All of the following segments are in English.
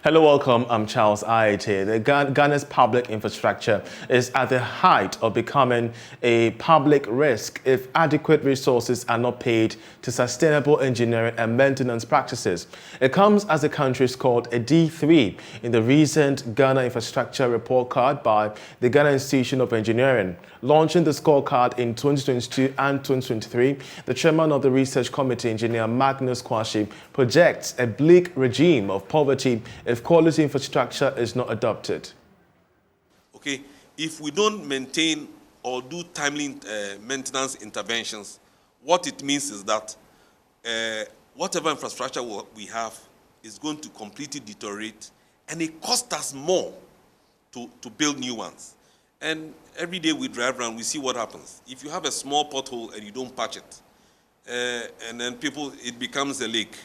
Hello, welcome. I'm Charles Aite. Ghana's public infrastructure is at the height of becoming a public risk if adequate resources are not paid to sustainable engineering and maintenance practices. It comes as the country scored a D3 in the recent Ghana Infrastructure Report Card by the Ghana Institution of Engineering. Launching the scorecard in 2022 and 2023, the chairman of the research committee, Engineer Magnus Kwashi, projects a bleak regime of poverty if quality infrastructure is not adopted. Okay, if we don't maintain or do timely maintenance interventions, what it means is that whatever infrastructure we have is going to completely deteriorate, and it costs us more to build new ones. And every day we drive around, we see what happens. If you have a small pothole and you don't patch it, and then it becomes a lake,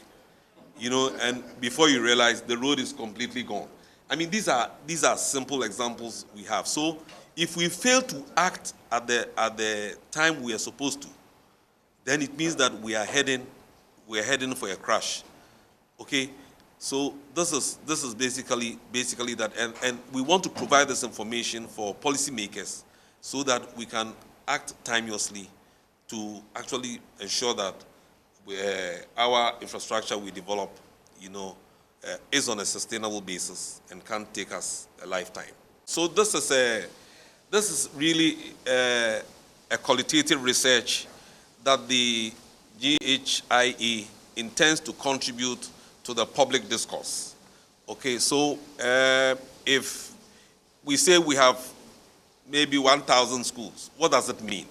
you know, and before you realize the road is completely gone. I mean, these are simple examples we have. So if we fail to act at the time we are supposed to, then it means that we are heading for a crash. Okay? So this is basically that, and we want to provide this information for policymakers so that we can act timeously to actually ensure that our infrastructure we develop, you know, is on a sustainable basis and can take us a lifetime. So this is really a qualitative research that the GHIE intends to contribute to the public discourse. Okay, so if we say we have maybe 1,000 schools, what does it mean?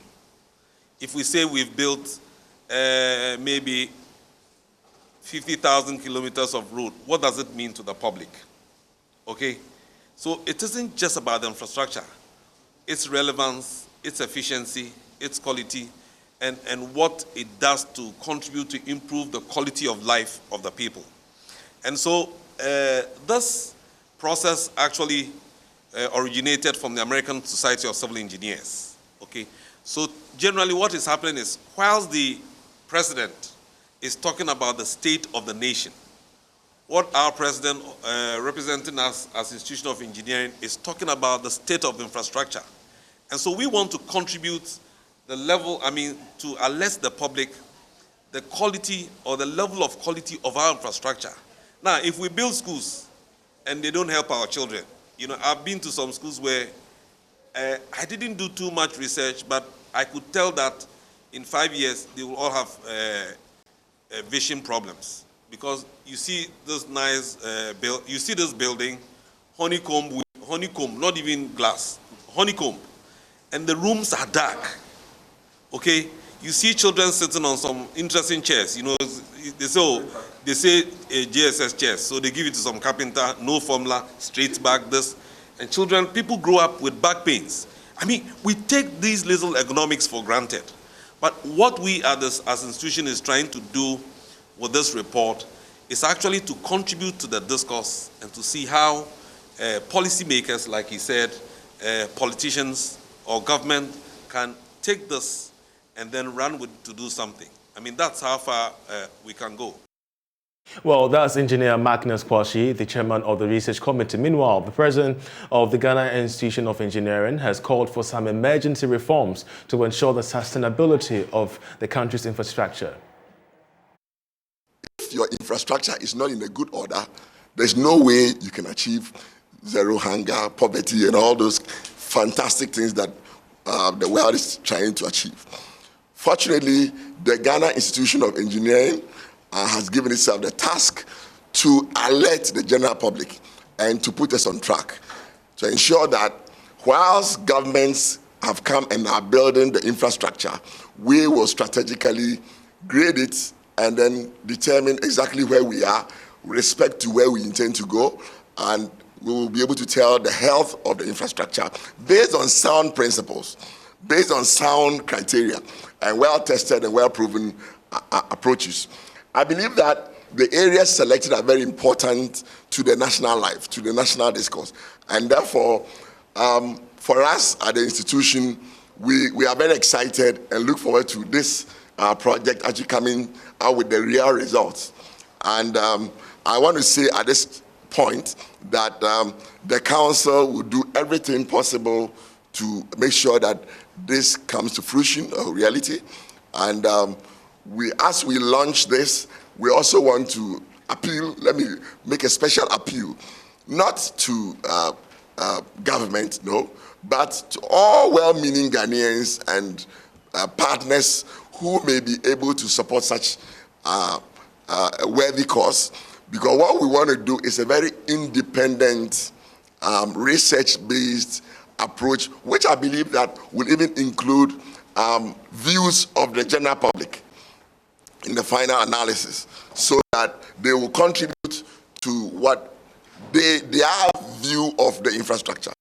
If we say we've built maybe 50,000 kilometers of road, what does it mean to the public? Okay, so it isn't just about the infrastructure, its relevance, its efficiency, its quality, and what it does to contribute to improve the quality of life of the people. And so this process actually originated from the American Society of Civil Engineers. Okay, so generally what is happening is, whilst the president is talking about the state of the nation, what our president, representing us as Institution of Engineering, is talking about the state of infrastructure. And so we want to contribute the level, to alert the public the quality or the level of quality of our infrastructure. Now, if we build schools and they don't help our children, you know, I've been to some schools where I didn't do too much research, but I could tell that in 5 years they will all have vision problems, because you see this nice you see this building, honeycomb, not even glass, honeycomb, and the rooms are dark. Okay, you see children sitting on some interesting chairs. You know, they say JSS chairs, so they give it to some carpenter, no formula, straight back, this, and people grow up with back pains. I mean, we take these little economics for granted. But what we as an institution is trying to do with this report is actually to contribute to the discourse and to see how policymakers, like he said, politicians or government can take this and then run with to do something. I mean, that's how far we can go. Well, that's Engineer Magnus Kwashi, the chairman of the research committee. Meanwhile, the president of the Ghana Institution of Engineering has called for some emergency reforms to ensure the sustainability of the country's infrastructure. If your infrastructure is not in a good order, there's no way you can achieve zero hunger, poverty, and all those fantastic things that the world is trying to achieve. Fortunately, the Ghana Institution of Engineering has given itself the task to alert the general public and to put us on track to ensure that whilst governments have come and are building the infrastructure, we will strategically grade it and then determine exactly where we are with respect to where we intend to go, and we will be able to tell the health of the infrastructure based on sound principles, based on sound criteria, and well-tested and well-proven approaches. I believe that the areas selected are very important to the national life, to the national discourse. And therefore, for us at the institution, we are very excited and look forward to this project actually coming out with the real results. And I want to say at this point that the council will do everything possible to make sure that this comes to fruition or reality. And as we launch this, we also want to appeal, let me make a special appeal, not to government, no, but to all well-meaning Ghanaians and partners who may be able to support such a worthy cause. Because what we want to do is a very independent, research-based approach, which I believe that will even include views of the general public in the final analysis, so that they will contribute to what their view of the infrastructure.